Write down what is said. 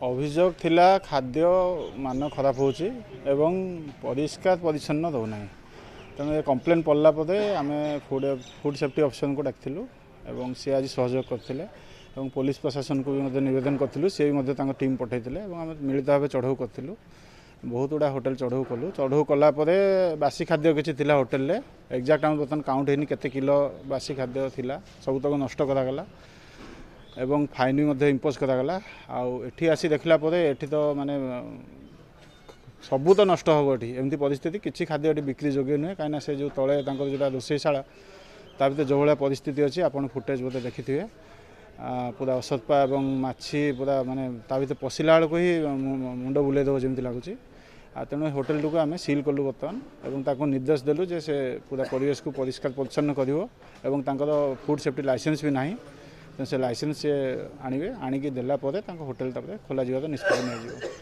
अभियोग थिला खाद्य मान खराब होची एवं परिष्कार परिच्छन्न दौना तेणु ये कम्प्लेन पड़ला आम फूड फूड सेफ्टी ऑफिसर को डाकिलु एवं सी आज सहयोग करते पुलिस प्रशासन को भी निवेदन करूँ सी भी टीम पठे आम मिलित भाव चढ़ऊ करूँ बहुत गुड़ा होटेल चढ़ऊ कलु चढ़ऊ कलापर बासी खाद्य किसी थिला होटेल एक्जाक्ट आम बर्तमान काउंट होनी केते किलो बासी खाद्य थिला सब तक नष्ट करागला एवं फाइन भी इम्पोज करागला आठी आसी देखला एठी तो माने सबू तो नष्ट हम ये एमती परिस्थिति किसी खाद्य ये बिक्री योग्य नुहे कहीं से जो तले जो रोषेशाला ता भर जो भाया परिस्थिति अच्छी आपड़ फुटेज बोधे देखि थे पूरा असतपा एवं माछी पूरा माने ता भर पशिला बेलू ही मुंड बुले देव जमी लगुच तेणु होटेल को आम सिल कलु बर्तमान और निर्देश देलु जे से पूरा परिवेश को परिष्कार परिच्छन्न कर फूड सेफ्टी लाइसेंस भी ना से लाइसेंस से आणवे आणिकी देला होटेल खोल निष्पत्ति नहीं।